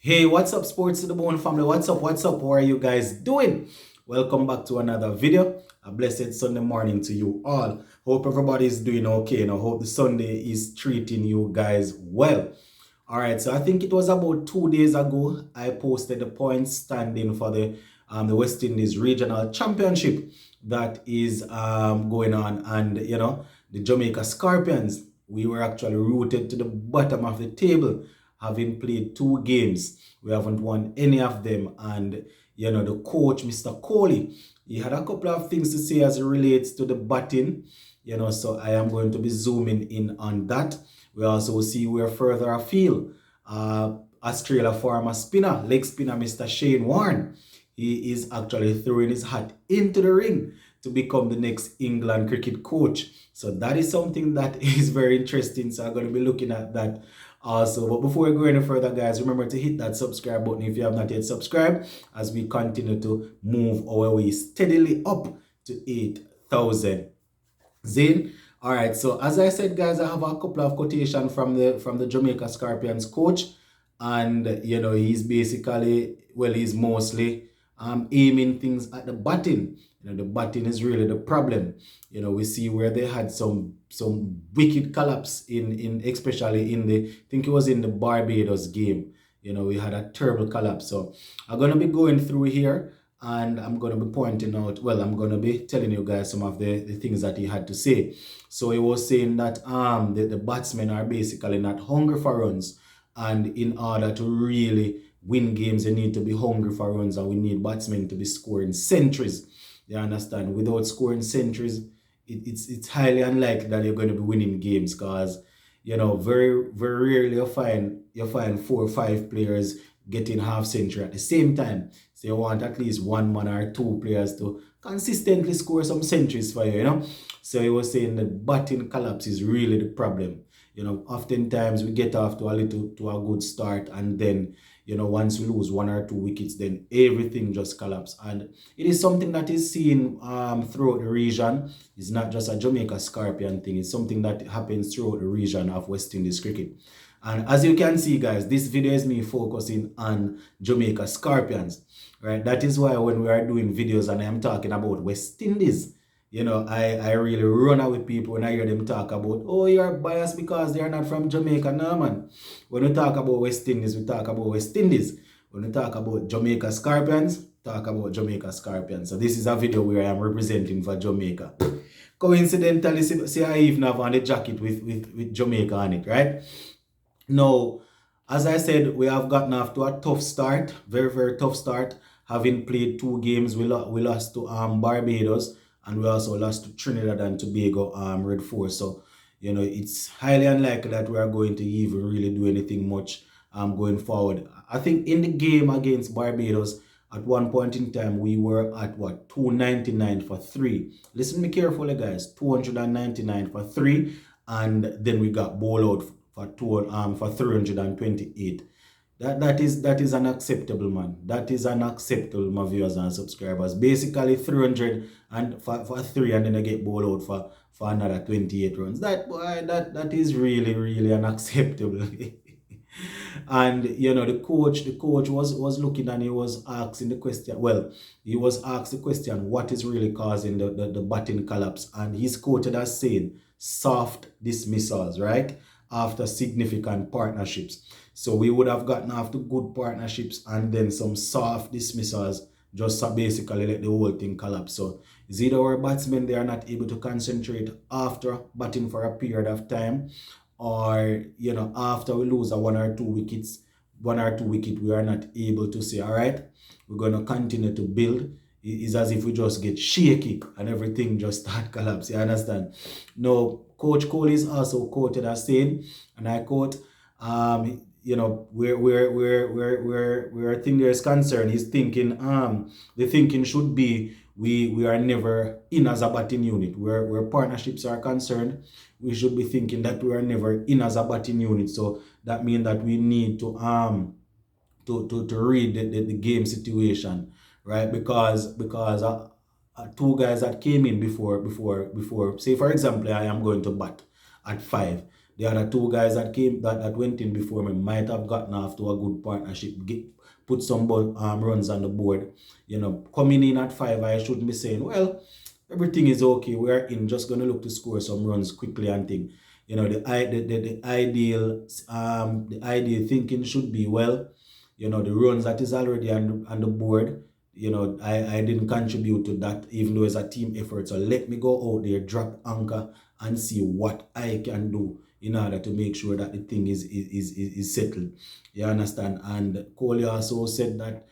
Hey, what's up, Sports to the Bone family? What's up? What's up? How are you guys doing? Welcome back to another video. A blessed Sunday morning to you all. Hope everybody is doing okay, and I hope the Sunday is treating you guys well. All right, so I think it was about 2 days ago I posted the points standing for the West Indies Regional Championship that is going on, and the Jamaica Scorpions. We were actually rooted to the bottom of the table, having played 2 games. We haven't won any of them, and the coach, Mr. Kohli, he had a couple of things to say as it relates to the batting. So I am going to be zooming in on that. We also see where further afield, Australia former spinner, leg spinner Mr. Shane Warne, he is actually throwing his hat into the ring to become the next England cricket coach. So that is something that is very interesting. So I'm going to be looking at that also. But before we go any further, guys, remember to hit that subscribe button if you have not yet subscribed, as we continue to move our way steadily up to 8,000. Zane. All right, so as I said, guys, I have a couple of quotations from the Jamaica Scorpions coach, and he's basically, well, he's mostly aiming things at the batting. The batting is really the problem. We see where they had some wicked collapse in especially in the, I think it was in the Barbados game. We had a terrible collapse. So I'm gonna be going through here, and I'm going to be pointing out, well, I'm going to be telling you guys some of the things that he had to say. So he was saying that the batsmen are basically not hungry for runs, and in order to really win games, you need to be hungry for runs, and we need batsmen to be scoring centuries. You understand? Without scoring centuries, it's highly unlikely that you're going to be winning games, because very very rarely you find 4 or 5 players getting half century at the same time. So you want at least one man or two players to consistently score some centuries for you. So he was saying that batting collapse is really the problem. Oftentimes we get off to a good start, and then once we lose 1 or 2 wickets, then everything just collapses. And it is something that is seen throughout the region. It's not just a Jamaica Scorpion thing. It's something that happens throughout the region of West Indies cricket. And as you can see, guys, this video is me focusing on Jamaica Scorpions, right? That is why when we are doing videos and I'm talking about West Indies, I really run out with people when I hear them talk about, oh, you're biased because they're not from Jamaica. No, man. When we talk about West Indies, we talk about West Indies. When we talk about Jamaica Scorpions, talk about Jamaica Scorpions. So this is a video where I am representing for Jamaica. Coincidentally, see I even have on the jacket with Jamaica on it, right? Now, as I said, we have gotten off to a tough start, very, very tough start. Having played 2 games, we lost to Barbados, and we also lost to Trinidad and Tobago Red Force. So, it's highly unlikely that we are going to even really do anything much going forward. I think in the game against Barbados, at one point in time, we were at what, 299 for 3. Listen to me carefully, guys. 299 for 3, and then we got bowled out for 328. That is unacceptable, man. That is unacceptable, my viewers and subscribers. Basically 300 and for 3, and then I get bowled out for another 28 runs. That is really, really unacceptable. And the coach was looking, and he was asking the question. Well, he was asked the question, what is really causing the batting collapse? And he's quoted as saying soft dismissals, right? After significant partnerships. So we would have gotten after good partnerships, and then some soft dismissals just to basically let the whole thing collapse. So it's either our batsmen, they are not able to concentrate after batting for a period of time, or after we lose 1 or 2 wickets, 1 or 2 wicket, we are not able to say, all right, we're going to continue to build. It's as if we just get shaky and everything just start collapse. You understand? No, Coach Kohli is also quoted as saying, and I quote, where a thing is concerned, he's thinking, the thinking should be we are never in as a batting unit. Where partnerships are concerned, we should be thinking that we are never in as a batting unit. So that means that we need to read the game situation, right? Because 2 guys that came in before, say for example, I am going to bat at 5. The other two guys that went in before me might have gotten off to a good partnership, put some runs on the board. Coming in at 5, I shouldn't be saying, well, everything is okay. We're in, just gonna look to score some runs quickly and thing. The ideal thinking should be, well, the runs that is already on the board. I didn't contribute to that, even though it's a team effort. So let me go out there, drop anchor, and see what I can do in order to make sure that the thing is settled. You understand? And Kohli also said that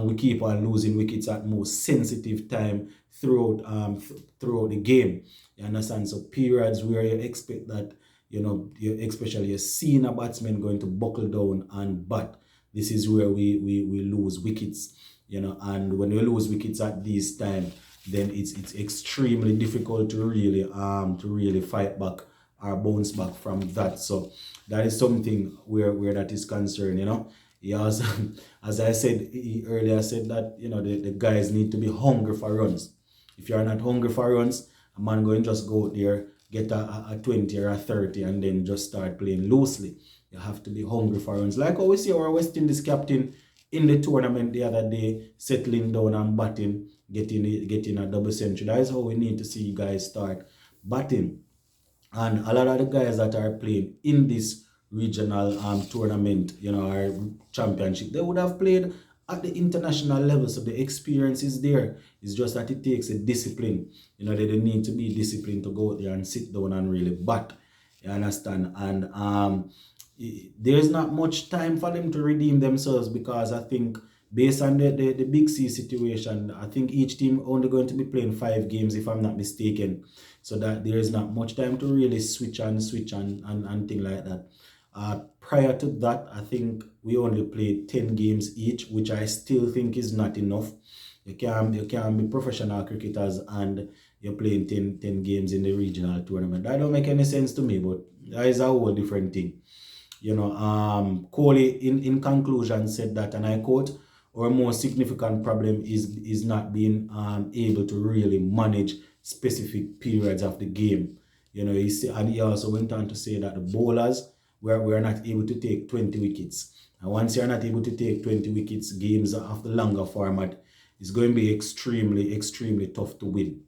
we keep on losing wickets at most sensitive time throughout the game. You understand? So periods where you expect that, especially a senior batsman going to buckle down and bat, this is where we lose wickets. And when we lose wickets at this time, then it's extremely difficult to really fight back or bounce back from that. So that is something where that is concerned. He also, as I said, he earlier said that the guys need to be hungry for runs. If you're not hungry for runs, a man going just go out there, get a 20 or a 30 and then just start playing loosely. You have to be hungry for runs. Like how we see our West Indies captain in the tournament the other day, settling down and batting, getting a double century. That is how we need to see guys start batting. And a lot of the guys that are playing in this regional tournament, our championship, they would have played at the international level, so the experience is there. It's just that it takes a discipline. They need to be disciplined to go out there and sit down and really bat. You understand? And there's not much time for them to redeem themselves, because I think based on the Big C situation, I think each team only going to be playing 5 games if I'm not mistaken. So that there is not much time to really switch and things like that. Prior to that, I think we only played 10 games each, which I still think is not enough. You can be professional cricketers and you're playing 10 games in the regional tournament. That don't make any sense to me, but that is a whole different thing. Kohli in conclusion said that, and I quote, "Our most significant problem is not being able to really manage specific periods of the game." And he also went on to say that the bowlers we're not able to take 20 wickets. And once you're not able to take 20 wickets, games of the longer format is going to be extremely, extremely tough to win.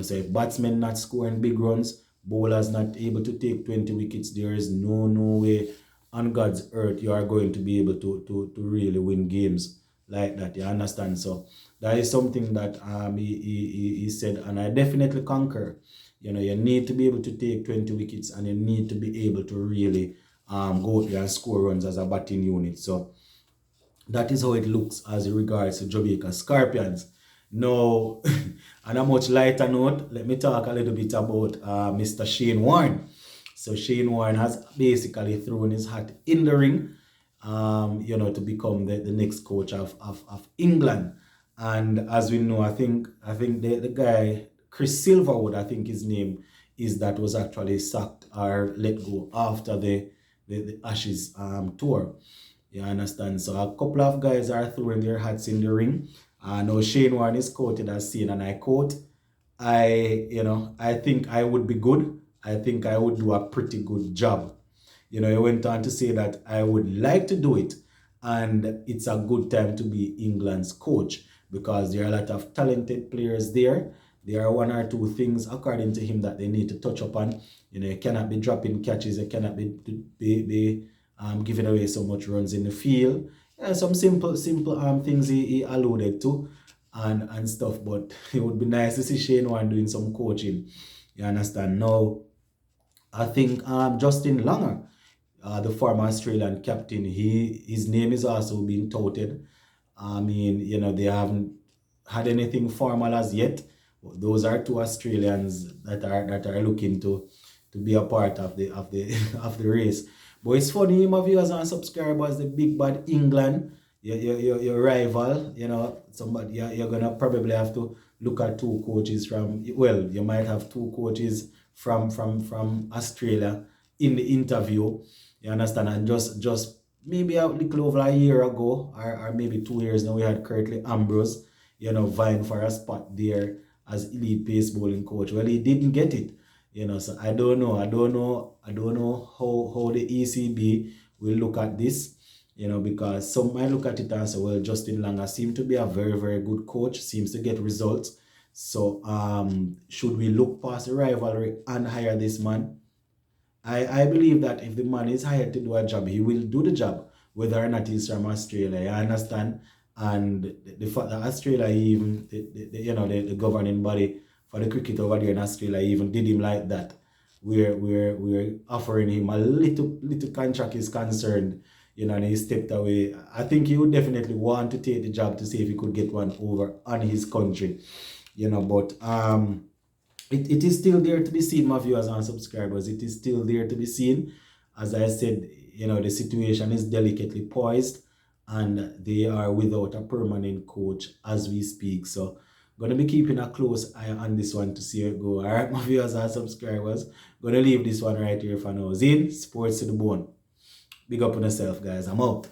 So if batsmen not scoring big runs, bowlers not able to take 20 wickets, there is no way on God's earth you are going to be able to really win games like that. You understand? So that is something that he said, and I definitely concur. You need to be able to take 20 wickets, and you need to be able to really go out there and score runs as a batting unit. So that is how it looks as regards to Jamaica Scorpions. Now, on a much lighter note, let me talk a little bit about Mr. Shane Warne. So Shane Warne has basically thrown his hat in the ring, to become the next coach of England. And as we know, I think the guy, Chris Silverwood, I think his name is, that was actually sacked or let go after the Ashes tour. You understand? So a couple of guys are throwing their hats in the ring. Now Shane Warne is quoted as saying, and I quote, I think I would be good. I think I would do a pretty good job. He went on to say that I would like to do it, and it's a good time to be England's coach because there are a lot of talented players there. There are 1 or 2 things, according to him, that they need to touch upon. You cannot be dropping catches. You cannot be giving away so much runs in the field. Some simple things he alluded to and stuff. But it would be nice to see Shane Warne doing some coaching. You understand? Now, I think Justin Langer, the former Australian captain, his name is also being touted. I mean, they haven't had anything formal as yet. Those are 2 Australians that are looking to be a part of the of the race. But it's funny, my viewers and subscribers, the big bad England, your rival, somebody you're gonna probably have to look at 2 coaches from, well, you might have 2 coaches from Australia in the interview. You understand? And just maybe a little over a year ago, or maybe 2 years now, we had Curtly Ambrose, vying for a spot there as elite pace bowling coach. Well, he didn't get it. So I don't know. I don't know how the ECB will look at this, because some might look at it and say, well, Justin Langer seems to be a very, very good coach, seems to get results. So should we look past the rivalry and hire this man? I believe that if the man is hired to do a job, he will do the job, whether or not he's from Australia. I understand. And the fact that Australia, even the governing body for the cricket over there in Australia, even did him like that. We're offering him a little contract is concerned, and he stepped away. I think he would definitely want to take the job to see if he could get one over on his country, but it is still there to be seen, my viewers and subscribers. It is still there to be seen. As I said, the situation is delicately poised and they are without a permanent coach as we speak. So, going to be keeping a close eye on this one to see how it go. All right, my viewers and subscribers. Going to leave this one right here for now. Zin, sports to the bone. Big up on yourself, guys. I'm out.